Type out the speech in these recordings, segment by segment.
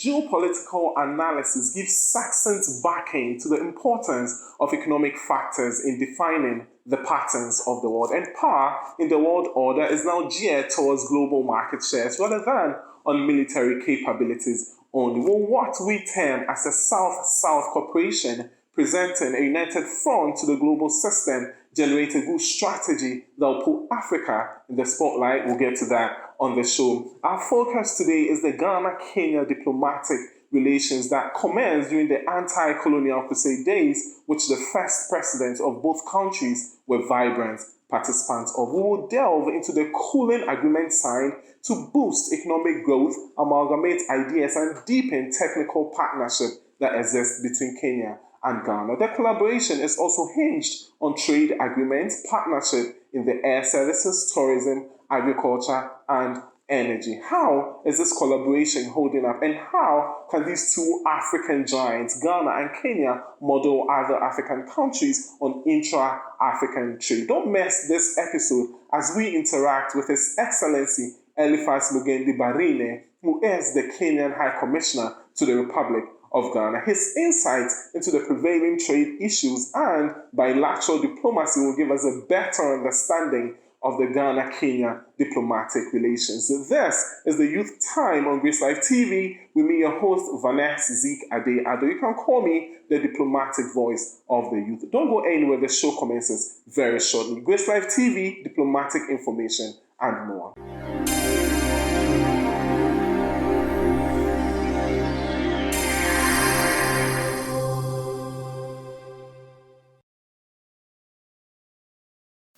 geopolitical analysis gives succinct backing to the importance of economic factors in defining the patterns of the world. And power in the world order is now geared towards global market shares rather than on military capabilities only. Well, what we term as a South-South cooperation, presenting a united front to the global system, generate a good strategy that will put Africa in the spotlight. We'll get to that on the show. Our focus today is the Ghana-Kenya diplomatic relations that commenced during the anti-colonial crusade days, which the first presidents of both countries were vibrant participants of. We will delve into the cooling agreement signed to boost economic growth, amalgamate ideas, and deepen technical partnership that exists between Kenya and Ghana. The collaboration is also hinged on trade agreements, partnership in the air services, tourism, agriculture, and energy. How is this collaboration holding up, and how can these two African giants, Ghana and Kenya, model other African countries on intra-African trade? Don't miss this episode as we interact with His Excellency Eliphas Mugendi Barine, who is the Kenyan High Commissioner to the Republic of Ghana. His insights into the prevailing trade issues and bilateral diplomacy will give us a better understanding of the Ghana-Kenya diplomatic relations. This is the Youth Time on Grace Life TV with me, your host, 𝐊𝐄𝐍𝐾𝐀. You can call me the diplomatic voice of the youth. Don't go anywhere, the show commences very shortly. Grace Life TV, diplomatic information and more.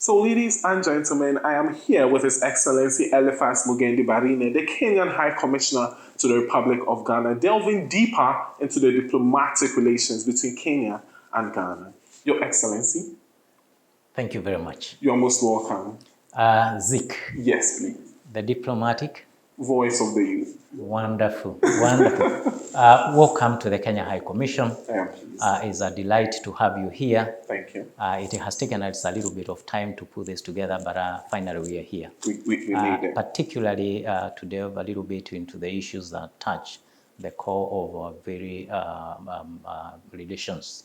So, ladies and gentlemen, I am here with His Excellency Eliphas Mugendi Barine, the Kenyan High Commissioner to the Republic of Ghana, delving deeper into the diplomatic relations between Kenya and Ghana. Your Excellency. Thank you very much. You're most welcome. Zik. Yes, please. The diplomatic voice of the youth. Wonderful, wonderful. Welcome to the Kenya High Commission. It's a delight to have you here. Thank you. It has taken us a little bit of time to put this together, but finally we are here. We made it. Particularly to delve a little bit into the issues that touch the core of our very relations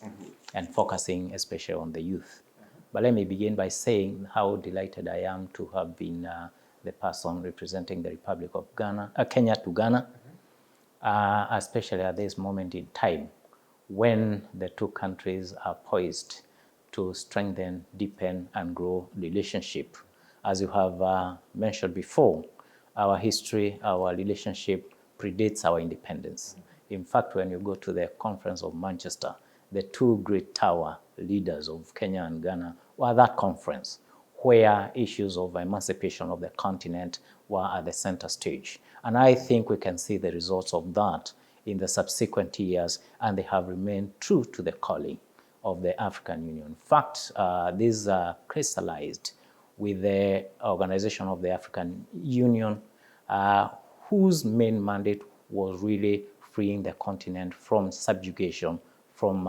and focusing especially on the youth. But let me begin by saying how delighted I am to have been the person representing the Republic of Ghana, Kenya to Ghana, especially at this moment in time when the two countries are poised to strengthen, deepen, and grow relationship. As you have mentioned before, our history, our relationship predates our independence. In fact, when you go to the Conference of Manchester, the two great tower leaders of Kenya and Ghana were at that conference, where issues of emancipation of the continent were at the center stage. And I think we can see the results of that in the subsequent years, and they have remained true to the calling of the African Union. In fact, these are crystallized with the Organization of the African Union, whose main mandate was really freeing the continent from subjugation, from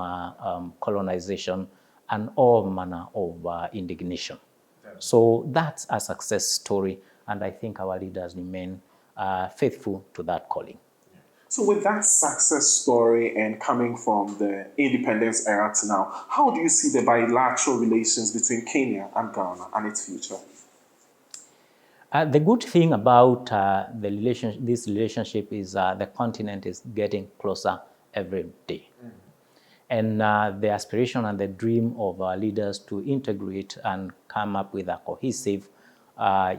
colonization, and all manner of indignation. So that's a success story, and I think our leaders remain faithful to that calling. So with that success story and coming from the independence era to now, how do you see the bilateral relations between Kenya and Ghana and its future? The good thing about this relationship is the continent is getting closer every day. And the aspiration and the dream of our leaders to integrate and come up with a cohesive,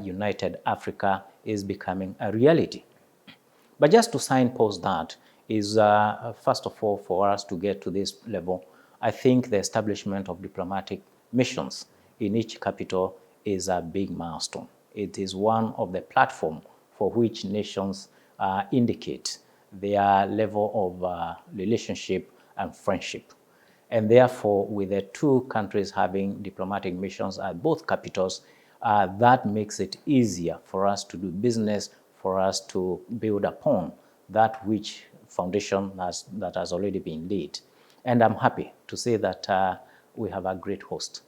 united Africa is becoming a reality. But just to signpost that is, first of all, for us to get to this level, I think the establishment of diplomatic missions in each capital is a big milestone. It is one of the platforms for which nations indicate their level of relationship and friendship. And therefore, with the two countries having diplomatic missions at both capitals, that makes it easier for us to do business, for us to build upon that which foundation that has already been laid. And I'm happy to say that we have a great host.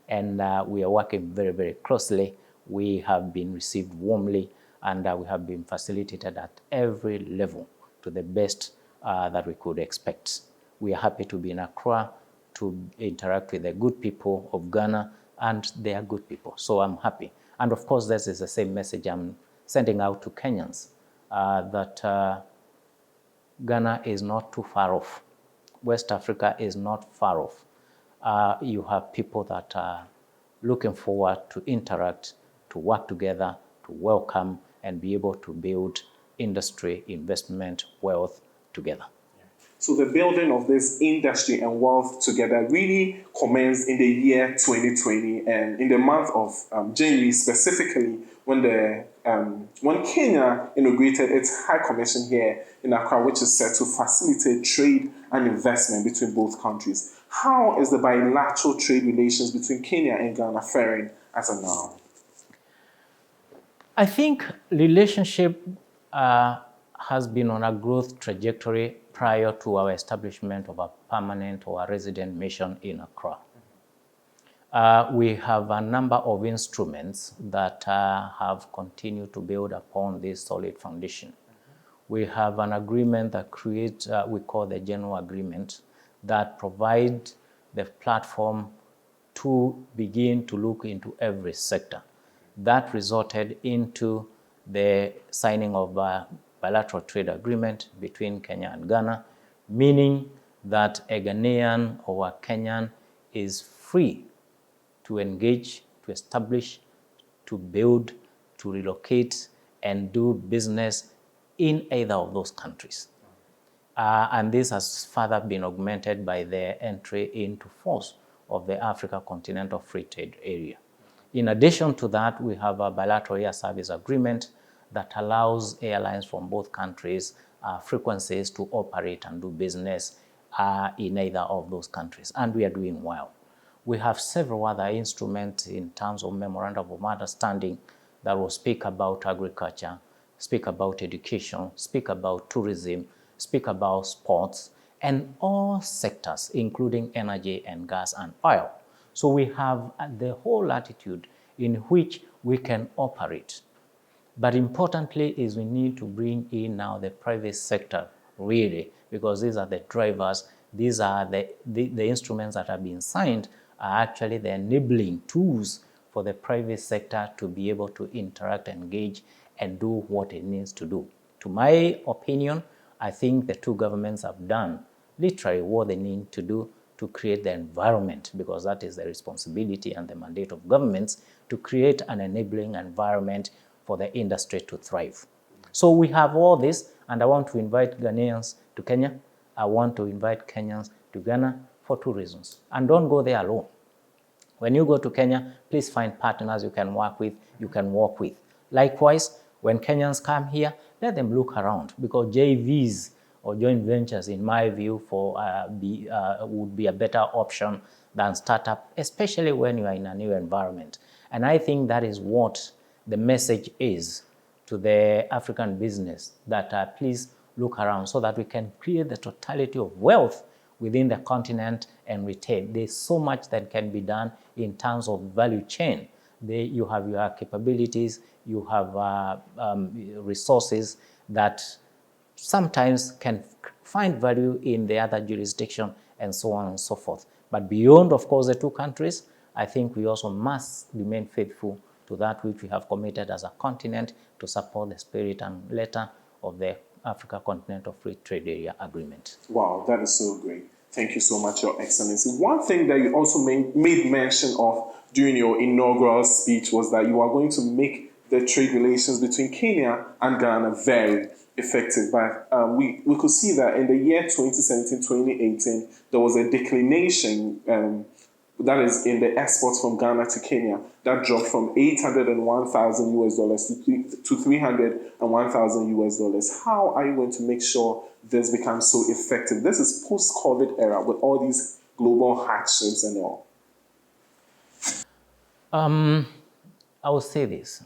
And we are working very, very closely. We have been received warmly, and we have been facilitated at every level to the best that we could expect. We are happy to be in Accra, to interact with the good people of Ghana, and they are good people, so I'm happy. And of course, this is the same message I'm sending out to Kenyans, that Ghana is not too far off. West Africa is not far off. You have people that are looking forward to interact, to work together, to welcome, and be able to build industry, investment, wealth together. So the building of this industry and wealth together really commenced in the year 2020, and in the month of January specifically, when Kenya inaugurated its High Commission here in Accra, which is set to facilitate trade and investment between both countries. How is the bilateral trade relations between Kenya and Ghana faring as of now? I think relationship has been on a growth trajectory prior to our establishment of a permanent or a resident mission in Accra. We have a number of instruments that have continued to build upon this solid foundation. We have an agreement that creates, we call the General Agreement, that provides the platform to begin to look into every sector. That resulted into the signing of a bilateral trade agreement between Kenya and Ghana, meaning that a Ghanaian or a Kenyan is free to engage, to establish, to build, to relocate, and do business in either of those countries. And this has further been augmented by the entry into force of the Africa Continental Free Trade Area. In addition to that, we have a bilateral air service agreement that allows airlines from both countries frequencies to operate and do business in either of those countries, and we are doing well. We have several other instruments in terms of Memorandum of Understanding that will speak about agriculture, speak about education, speak about tourism, speak about sports, and all sectors, including energy and gas and oil. So we have the whole latitude in which we can operate. But importantly is we need to bring in now the private sector, really, because these are the drivers, these are the instruments that have been signed are actually the enabling tools for the private sector to be able to interact, engage, and do what it needs to do. To my opinion, I think the two governments have done literally what they need to do to create the environment, because that is the responsibility and the mandate of governments, to create an enabling environment for the industry to thrive. So we have all this, and I want to invite Ghanaians to Kenya. I want to invite Kenyans to Ghana for two reasons. And don't go there alone. When you go to Kenya, please find partners you can work with, you can work with. Likewise, when Kenyans come here, let them look around, because JVs or joint ventures, in my view, would be a better option than startup, especially when you are in a new environment. And I think that is what the message is to the African business, that please look around so that we can create the totality of wealth within the continent and retain. There's so much that can be done in terms of value chain. You have your capabilities, you have resources that sometimes can find value in the other jurisdiction, and so on and so forth. But beyond, of course, the two countries, I think we also must remain faithful to that which we have committed as a continent to support the spirit and letter of the Africa Continental Free Trade Area Agreement. Wow, that is so great. Thank you so much, Your Excellency. One thing that you also made mention of during your inaugural speech was that you are going to make the trade relations between Kenya and Ghana very effective. But we could see that in the year 2017-2018, there was a declination that is in the exports from Ghana to Kenya, that dropped from $801,000 to $301,000. How are you going to make sure this becomes so effective? This is post-COVID era with all these global hardships and all. I will say this.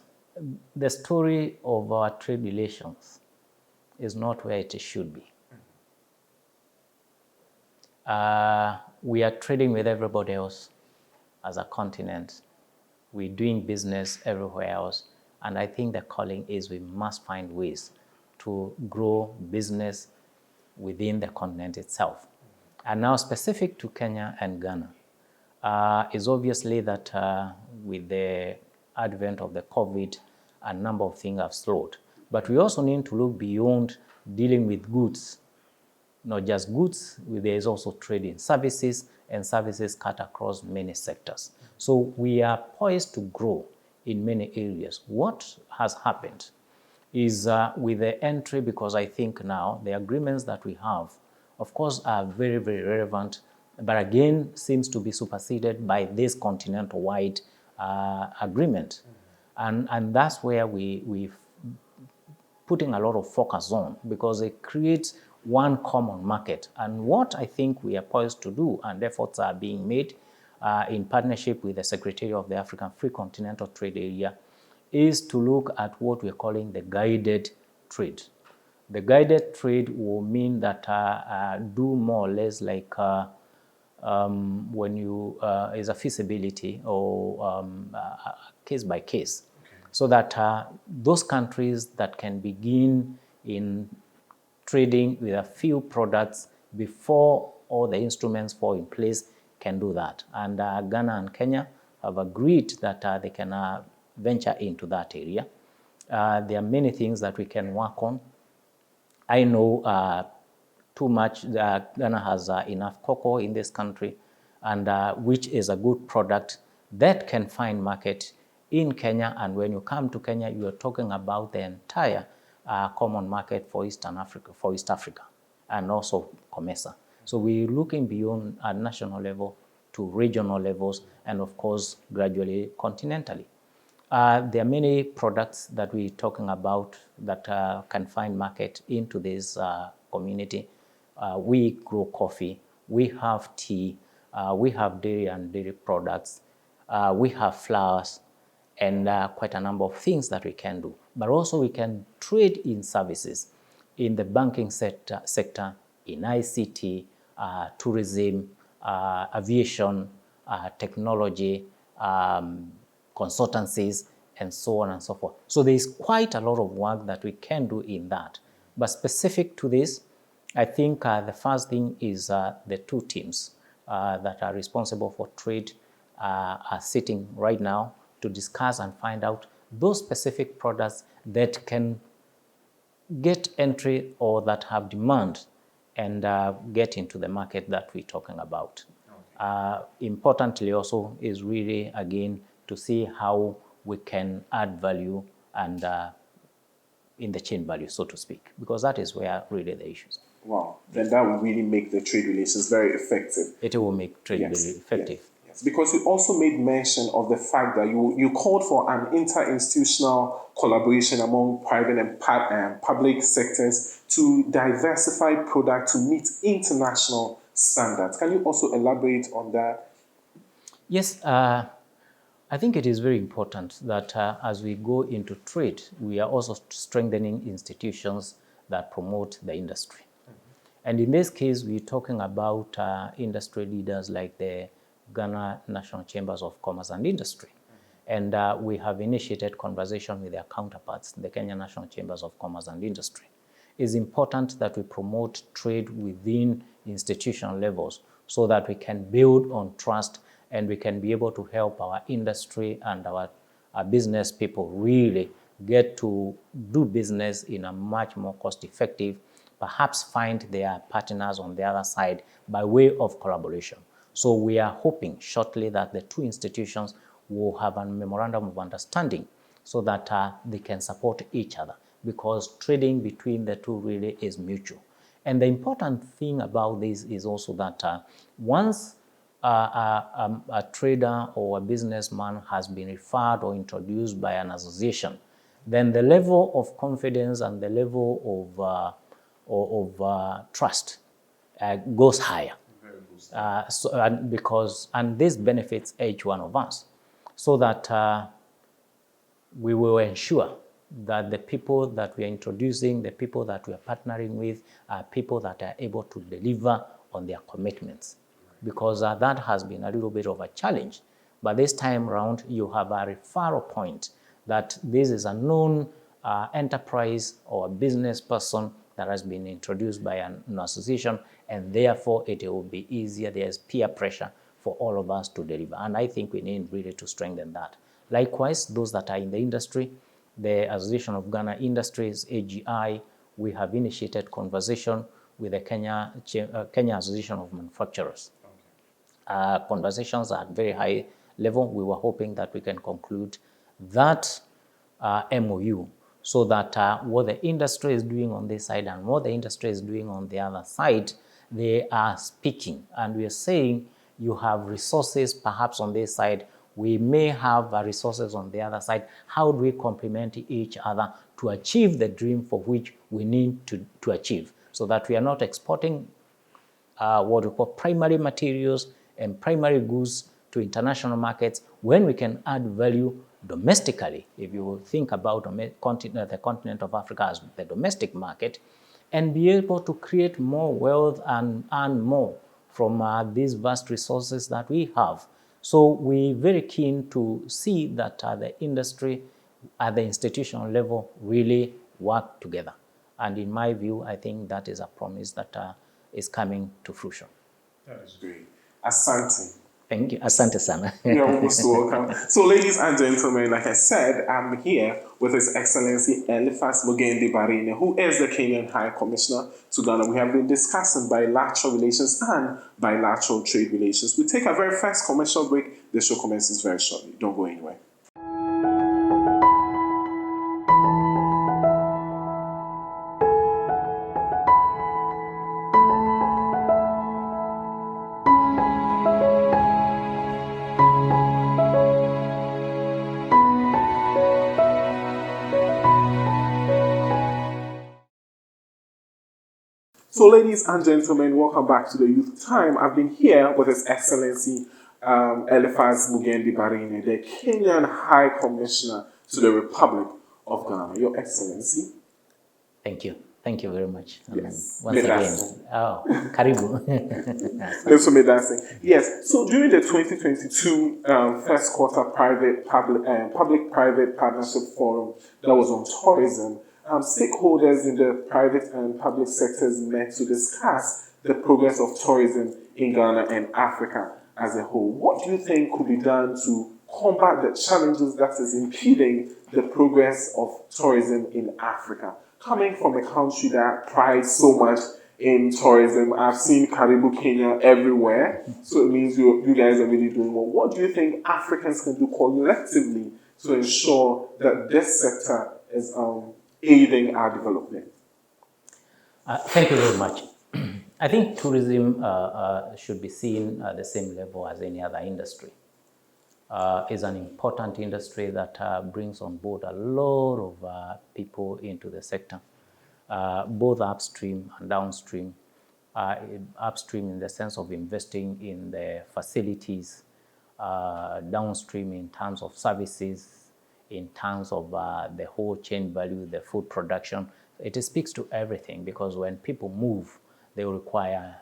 The story of our trade relations is not where it should be. We are trading with everybody else as a continent. We're doing business everywhere else. And I think the calling is we must find ways to grow business within the continent itself. And now specific to Kenya and Ghana is obviously that with the advent of the COVID, a number of things have slowed. But we also need to look beyond dealing with goods, not just goods, there is also trade in services, and services cut across many sectors. So we are poised to grow in many areas. What has happened is with the entry, because I think now the agreements that we have, of course, are very, very relevant, but again, seems to be superseded by this continental-wide agreement. And that's where we've putting a lot of focus on, because it creates one common market. And what I think we are poised to do, and efforts are being made in partnership with the Secretariat of the African Free Continental Trade Area, is to look at what we're calling the guided trade. The guided trade will mean that do more or less like when you is a feasibility or case by case, so that those countries that can begin in trading with a few products before all the instruments fall in place can do that. And Ghana and Kenya have agreed that they can venture into that area. There are many things that we can work on. I know too much Ghana has enough cocoa in this country, and which is a good product that can find market in Kenya. And when you come to Kenya, you are talking about the entire common market for East Africa, and also COMESA. So we're looking beyond a national level to regional levels, and of course, gradually continentally. There are many products that we're talking about that can find market into this community. We grow coffee, we have tea, we have dairy and dairy products, we have flowers, and quite a number of things that we can do. But also we can trade in services, in the banking sector, in ICT, tourism, aviation, technology, consultancies, and so on and so forth. So there is quite a lot of work that we can do in that. But specific to this, I think the first thing is the two teams that are responsible for trade are sitting right now to discuss and find out those specific products that can get entry or that have demand and get into the market that we're talking about. Okay. Importantly also is really, again, to see how we can add value and in the chain value, so to speak, because that is where really the issues are. Wow, then that will really make the trade relations very effective. It will make trade very effective. Yes. Because you also made mention of the fact that you called for an interinstitutional collaboration among private and public sectors to diversify products to meet international standards. Can you also elaborate on that? Yes, I think it is very important that as we go into trade, we are also strengthening institutions that promote the industry. And in this case, we're talking about industry leaders like the Ghana National Chambers of Commerce and Industry. And we have initiated conversation with their counterparts, the Kenyan National Chambers of Commerce and Industry. It's important that we promote trade within institutional levels so that we can build on trust and we can be able to help our industry and our business people really get to do business in a much more cost-effective, perhaps find their partners on the other side by way of collaboration. So we are hoping shortly that the two institutions will have a memorandum of understanding so that they can support each other, because trading between the two really is mutual. And the important thing about this is also that once a trader or a businessman has been referred or introduced by an association, then the level of confidence and the level of trust goes higher. And this benefits each one of us, so that we will ensure that the people that we are introducing, the people that we are partnering with, are people that are able to deliver on their commitments. Because that has been a little bit of a challenge. But this time around, you have a referral point that this is a known enterprise or a business person that has been introduced by an association, and therefore it will be easier. There's peer pressure for all of us to deliver, and I think we need really to strengthen that. Likewise, those that are in the industry, the Association of Ghana Industries, AGI, we have initiated conversation with the Kenya Association of Manufacturers. Okay. Conversations are at very high level. We were hoping that we can conclude that MOU so that what the industry is doing on this side and what the industry is doing on the other side, they are speaking. And we are saying you have resources perhaps on this side, we may have resources on the other side. How do we complement each other to achieve the dream for which we need to achieve, so that we are not exporting what we call primary materials and primary goods to international markets when we can add value domestically? If you think about the continent of Africa as the domestic market, and be able to create more wealth and earn more from these vast resources that we have. So we're very keen to see that the industry at the institutional level really work together. And in my view, I think that is a promise that is coming to fruition. That is great. Asante. Thank you. Asante sana. You're most welcome. So, ladies and gentlemen, like I said, I'm here with His Excellency Eliphas Mugendi Barine, who is the Kenyan High Commissioner to Ghana. We have been discussing bilateral relations and bilateral trade relations. We take our very first commercial break. The show commences very shortly. Don't go anywhere. So, ladies and gentlemen, welcome back to the Youth Time. I've been here with His Excellency Eliphas Mugendi Barine, the Kenyan High Commissioner to the Republic of Ghana. Your Excellency. Thank you. Thank you very much. Yes. Once again. Oh, karibu. Yes. So during the 2022 first quarter public-private partnership forum that was on tourism, stakeholders in the private and public sectors met to discuss the progress of tourism in Ghana and Africa as a whole. What do you think could be done to combat the challenges that is impeding the progress of tourism in Africa? Coming from a country that prides so much in tourism, I've seen Karibu Kenya everywhere, so it means you guys are really doing well. What do you think Africans can do collectively to ensure that this sector is aiding our development? Thank you very much. I think tourism should be seen at the same level as any other industry. It's an important industry that brings on board a lot of people into the sector, both upstream and downstream. Upstream in the sense of investing in the facilities, downstream in terms of services, in terms of the whole chain value, the food production. It speaks to everything, because when people move, they require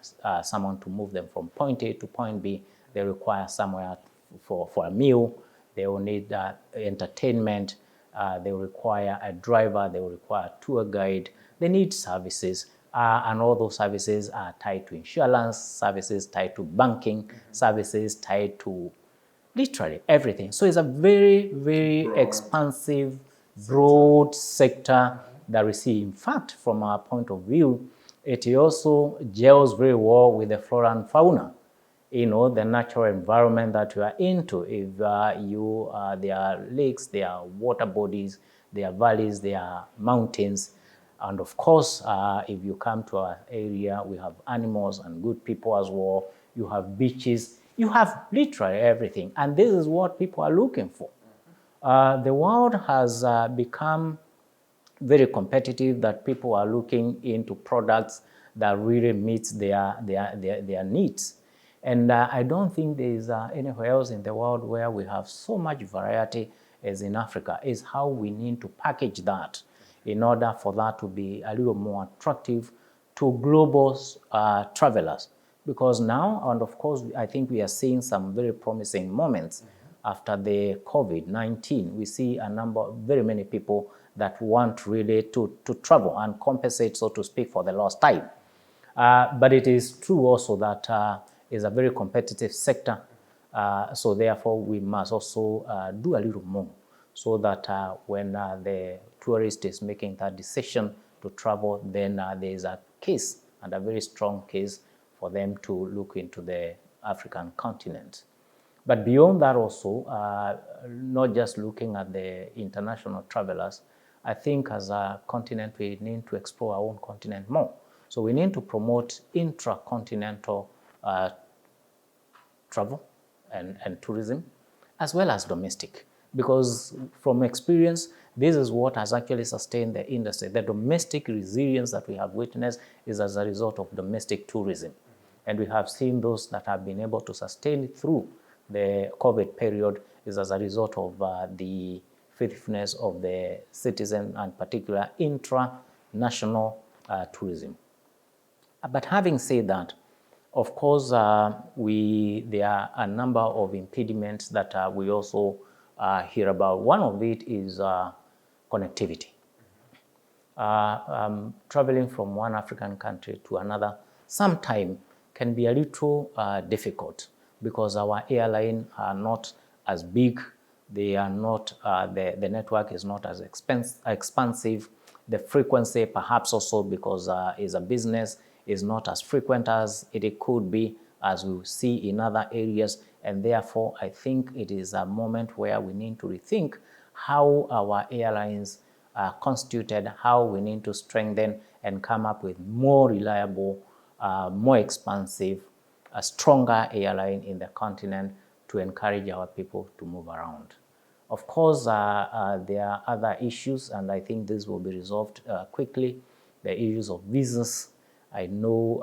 someone to move them from point A to point B. They require somewhere for a meal. They will need entertainment. They will require a driver. They will require a tour guide. They need services. And all those services are tied to insurance, services tied to banking, services tied to literally everything. So it's a very, very expansive, broad sector that we see. In fact, from our point of view, it also gels very well with the flora and fauna, the natural environment that you are into. If there are lakes, there are water bodies, there are valleys, there are mountains. And of course, if you come to our area, we have animals and good people as well. You have beaches. You have literally everything. And this is what people are looking for. The world has become very competitive, that people are looking into products that really meets their needs. And I don't think there is anywhere else in the world where we have so much variety as in Africa. Is how we need to package that in order for that to be a little more attractive to global travelers. Because now, and of course, I think we are seeing some very promising moments after the COVID-19. We see very many people that want really to travel and compensate, so to speak, for the lost time. But it is true also that it's a very competitive sector, so therefore we must also do a little more, so that when the tourist is making that decision to travel, then there is a case, and a very strong case, for them to look into the African continent. But beyond that also, not just looking at the international travelers, I think as a continent we need to explore our own continent more. So we need to promote intra-continental travel and tourism, as well as domestic. Because from experience, this is what has actually sustained the industry. The domestic resilience that we have witnessed is as a result of domestic tourism. And we have seen those that have been able to sustain it through the COVID period is as a result of the faithfulness of the citizen, and particular intra-national tourism. But having said that, of course, there are a number of impediments that we also hear about. One of it is connectivity. Traveling from one African country to another sometimes can be a little difficult, because our airlines are not as big, they are not, the network is not as expansive, the frequency perhaps also because it's a business is not as frequent as it could be, as we see in other areas, and therefore I think it is a moment where we need to rethink how our airlines are constituted, how we need to strengthen and come up with more reliable, more expansive, a stronger airline in the continent to encourage our people to move around. Of course, there are other issues, and I think this will be resolved quickly. The issues of visas, I know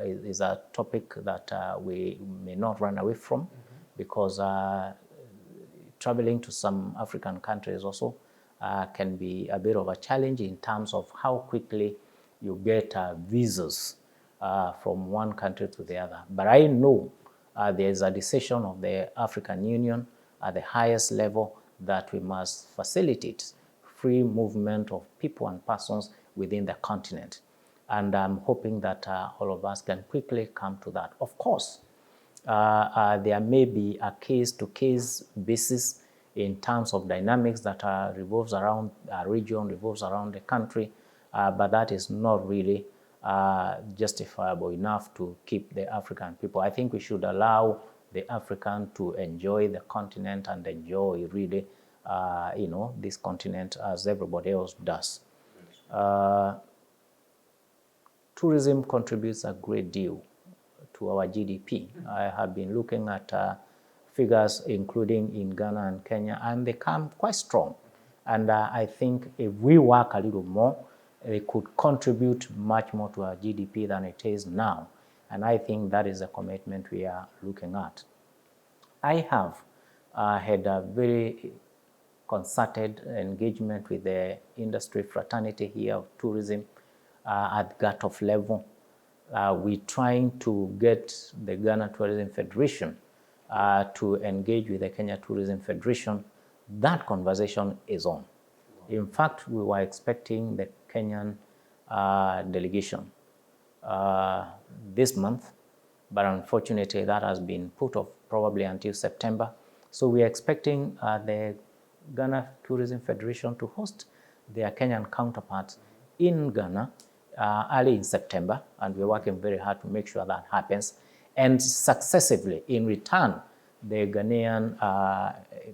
is a topic that we may not run away from, because traveling to some African countries also can be a bit of a challenge in terms of how quickly you get visas from one country to the other. But I know there's a decision of the African Union at the highest level that we must facilitate free movement of people and persons within the continent. And I'm hoping that all of us can quickly come to that. Of course, there may be a case-to-case basis in terms of dynamics that revolves around a region, revolves around the country, but that is not really justifiable enough to keep the African people. I think we should allow the African to enjoy the continent and enjoy really, this continent as everybody else does. Tourism contributes a great deal to our GDP. I have been looking at figures including in Ghana and Kenya, and they come quite strong. And I think if we work a little more, it could contribute much more to our GDP than it is now. And I think that is a commitment we are looking at. I have had a very concerted engagement with the industry fraternity here of tourism at 𝐷𝐺AT level. We're trying to get the Ghana Tourism Federation to engage with the Kenya Tourism Federation. That conversation is on. In fact, we were expecting the Kenyan delegation this month, but unfortunately that has been put off probably until September. So we are expecting the Ghana Tourism Federation to host their Kenyan counterparts in Ghana early in September, and we're working very hard to make sure that happens. And successively, in return, the Ghanaian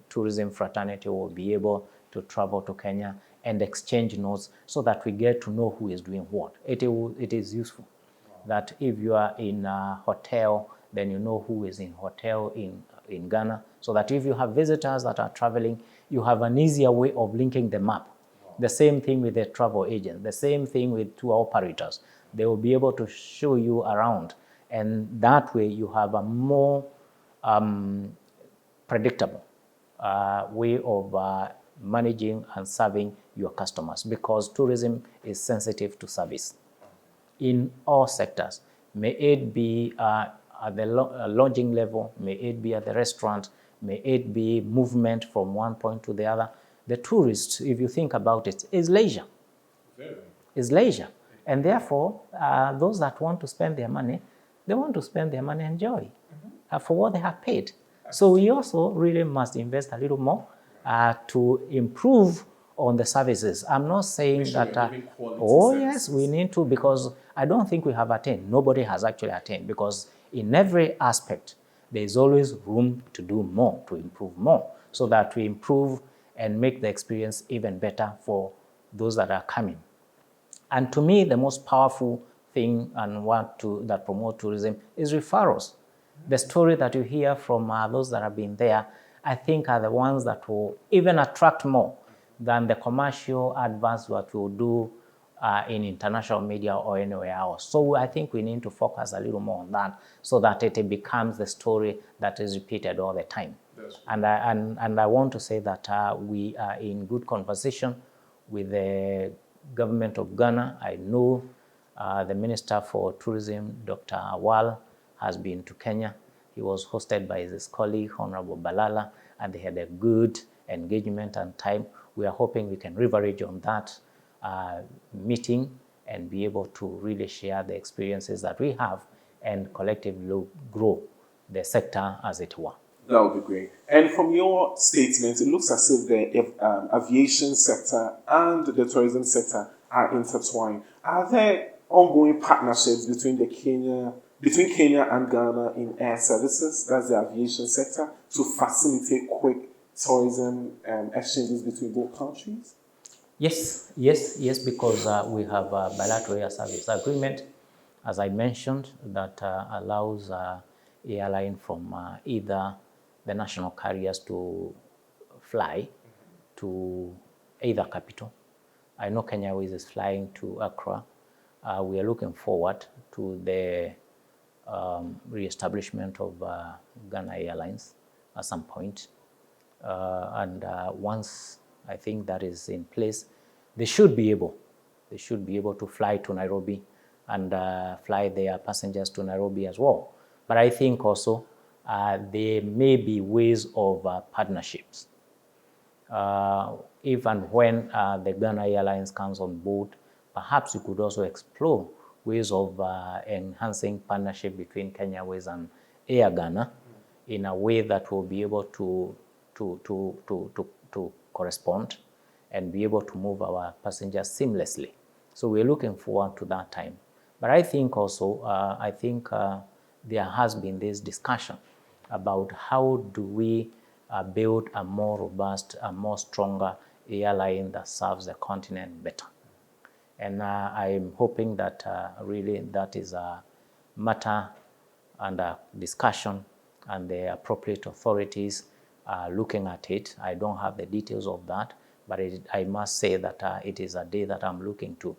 tourism fraternity will be able to travel to Kenya and exchange notes so that we get to know who is doing what. It is useful that if you are in a hotel, then you know who is in hotel in Ghana, so that if you have visitors that are traveling, you have an easier way of linking them up. The same thing with the travel agent, the same thing with tour operators. They will be able to show you around, and that way you have a more predictable way of managing and serving your customers, because tourism is sensitive to service in all sectors. May it be at the lodging level, may it be at the restaurant, may it be movement from one point to the other. the tourist, if you think about it, is leisure. Is leisure. And therefore, those that want to spend their money, they want to spend their money and enjoy for what they have paid. So we also really must invest a little more to improve on the services. I'm not saying that, oh yes, we need to, because I don't think we have attained. Nobody has actually attained, because in every aspect, there is always room to do more, to improve more, so that we improve and make the experience even better for those that are coming. And to me, the most powerful thing and that promote tourism is referrals. The story that you hear from those that have been there, I think are the ones that will even attract more than the commercial adverts that we'll do in international media or anywhere else. So I think we need to focus a little more on that, so that it becomes the story that is repeated all the time. And I want to say that we are in good conversation with the government of Ghana. I know the Minister for Tourism, Dr. Awal, has been to Kenya. He was hosted by his colleague, Honorable Balala, and they had a good engagement and time. We are hoping we can leverage on that meeting and be able to really share the experiences that we have and collectively grow the sector, as it were. That would be great. And from your statement, it looks as if the aviation sector and the tourism sector are intertwined. Are there ongoing partnerships between Kenya and Ghana in air services, that's the aviation sector, to facilitate quick tourism exchanges between both countries? Yes, because we have a bilateral air service agreement, as I mentioned, that allows airline from either the national carriers to fly to either capital. I know Kenya Airways is flying to Accra. We are looking forward to the re-establishment of Ghana Airlines at some point. Once I think that is in place, they should be able to fly to Nairobi and fly their passengers to Nairobi as well. But I think also there may be ways of partnerships. If and when the Ghana Airlines comes on board, perhaps you could also explore ways of enhancing partnership between Kenya Airways and Air Ghana in a way that will be able to correspond and be able to move our passengers seamlessly. So we're looking forward to that time. But I think also, there has been this discussion about how do we build a more robust, a more stronger airline that serves the continent better. And I'm hoping that really that is a matter under discussion, and the appropriate authorities are looking at it. I don't have the details of that, but I must say that it is a day that I'm looking to,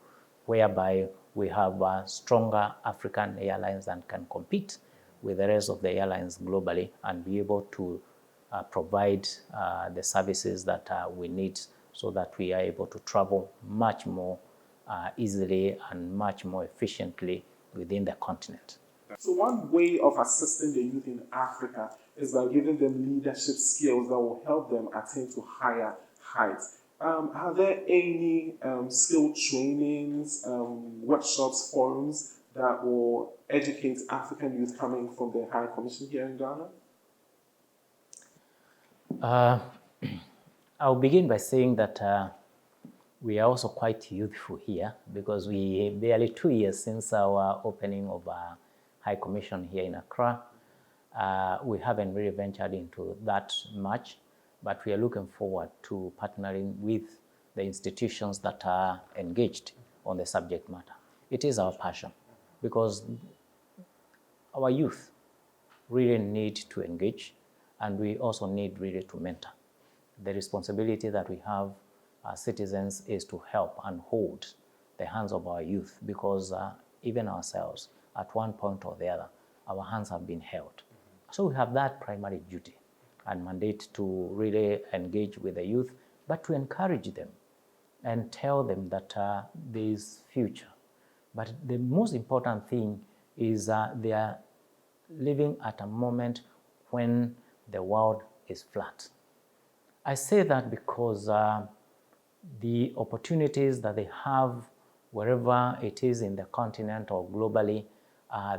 whereby we have stronger African airlines that can compete with the rest of the airlines globally and be able to provide the services that we need, so that we are able to travel much more easily and much more efficiently within the continent. So one way of assisting the youth in Africa is by giving them leadership skills that will help them attain to higher heights. Are there any skill trainings, workshops, forums that will educate African youth coming from the High Commission here in Ghana? I'll begin by saying that we are also quite youthful here, because we barely 2 years since our opening of our High Commission here in Accra. We haven't really ventured into that much, but we are looking forward to partnering with the institutions that are engaged on the subject matter. It is our passion, because our youth really need to engage, and we also need really to mentor. The responsibility that we have as citizens is to help and hold the hands of our youth, because even ourselves, at one point or the other, our hands have been held. So we have that primary duty and mandate to really engage with the youth, but to encourage them and tell them that there is future. But the most important thing is they are living at a moment when the world is flat. I say that because the opportunities that they have wherever it is in the continent or globally,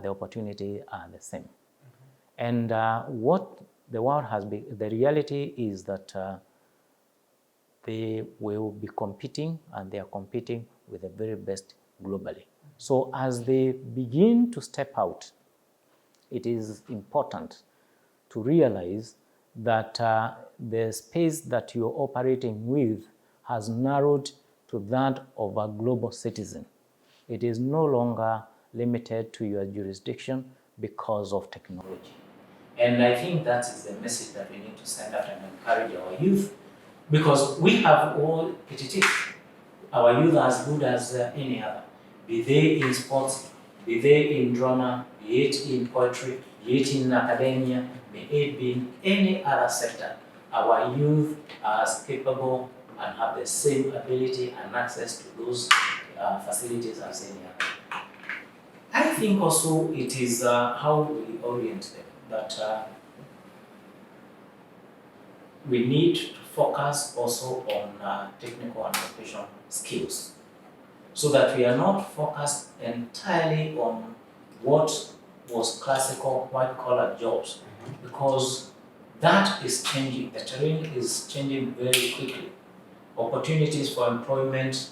the opportunities are the same. And what the world has been, the reality is that they will be competing, and they are competing with the very best globally. So as they begin to step out, it is important to realize that the space that you're operating with has narrowed to that of a global citizen. It is no longer limited to your jurisdiction because of technology. And I think that is the message that we need to send out and encourage our youth, because we have all it is. Our youth are as good as any other, be they in sports, be they in drama, be it in poetry, be it in academia, be it in any other sector. Our youth are as capable and have the same ability and access to those facilities as any other. I think also it is how we orient them, that we need to focus also on technical and professional skills, so that we are not focused entirely on what was classical white-collar jobs, because that is changing. The terrain is changing very quickly. Opportunities for employment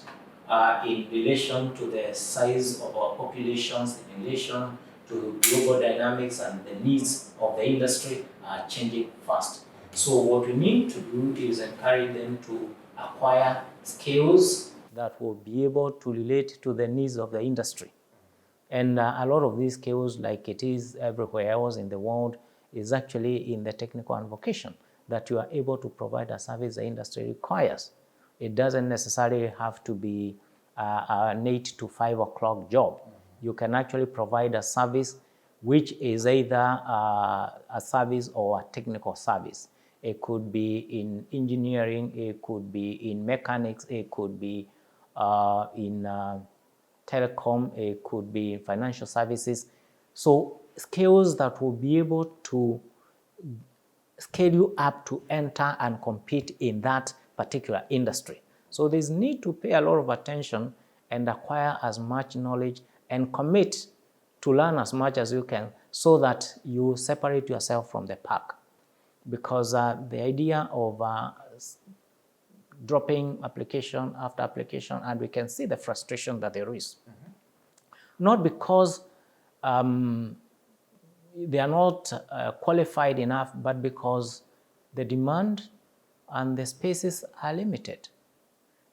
in relation to the size of our populations, in relation to global dynamics and the needs of the industry are changing fast. So what we need to do is encourage them to acquire skills that will be able to relate to the needs of the industry. And a lot of these skills, like it is everywhere else in the world, is actually in the technical and vocation, that you are able to provide a service the industry requires. It doesn't necessarily have to be an 8 to 5 o'clock job. You can actually provide a service which is either a service or a technical service. It could be in engineering, it could be in mechanics, it could be in telecom, it could be in financial services. So skills that will be able to scale you up to enter and compete in that particular industry. So there's need to pay a lot of attention and acquire as much knowledge and commit to learn as much as you can, so that you separate yourself from the pack. Because the idea of dropping application after application, and we can see the frustration that there is. Not because they are not qualified enough, but because the demand and the spaces are limited.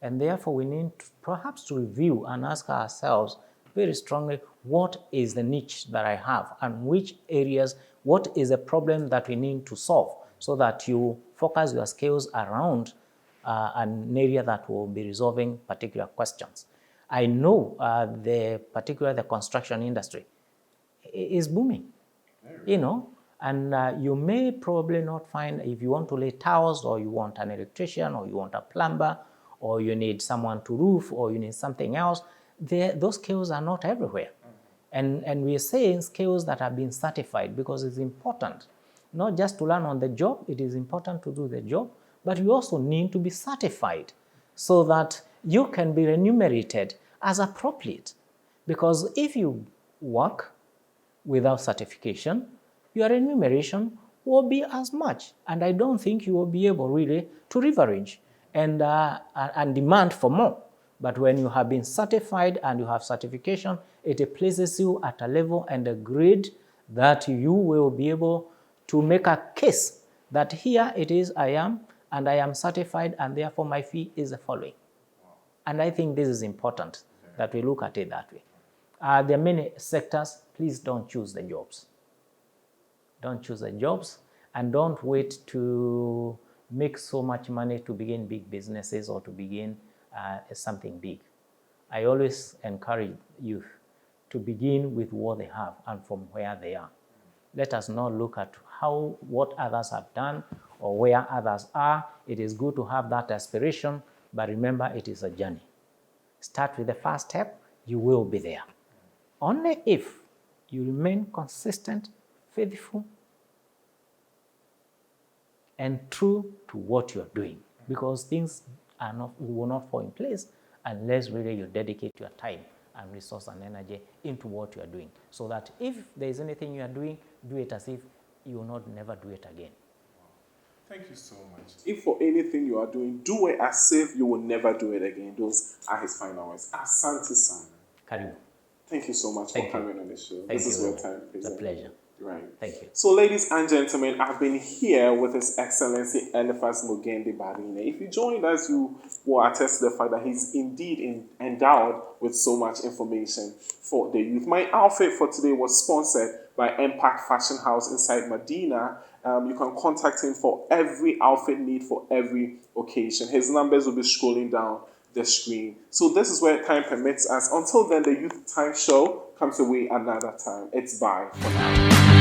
And therefore we need perhaps to review and ask ourselves very strongly, what is the niche that I have, and which areas, what is the problem that we need to solve, so that you focus your skills around an area that will be resolving particular questions. I know particularly the construction industry is booming, you know, and you may probably not find, if you want to lay tiles, or you want an electrician, or you want a plumber, or you need someone to roof, or you need something else, those skills are not everywhere. And we are saying skills that have been certified, because it's important not just to learn on the job. It is important to do the job, but you also need to be certified so that you can be remunerated as appropriate. Because if you work without certification, your remuneration will be as much, and I don't think you will be able really to leverage and demand for more. But when you have been certified and you have certification, it places you at a level and a grade that you will be able to make a case that here it is, I am, and I am certified, and therefore my fee is the following. And I think this is important that we look at it that way. There are many sectors. Please don't choose the jobs. Don't choose the jobs, and don't wait to make so much money to begin big businesses or to begin something big. I always encourage youth to begin with what they have and from where they are. Let us not look at what others have done or where others are. It is good to have that aspiration, but remember, it is a journey. Start with the first step, you will be there. Only if you remain consistent, faithful, and true to what you're doing, because things will not fall in place unless really you dedicate your time and resource and energy into what you are doing, so that if there is anything you are doing, do it as if you will not never do it again. Thank you so much. If for anything you are doing, do it as if you will never do it again. Those are his final words. Asante sana. Karibu. Thank you so much for coming on the show. Thank this you. is your time. It's a pleasure. Right. Thank you. So, ladies and gentlemen, I've been here with His Excellency Eliphas Mugendi Barine. If you joined us, you will attest to the fact that he's indeed endowed with so much information for the youth. My outfit for today was sponsored by Impact Fashion House inside Medina. You can contact him for every outfit need for every occasion. His numbers will be scrolling down the screen. So this is where time permits us. Until then, the Youth Time Show comes away another time. It's bye for now.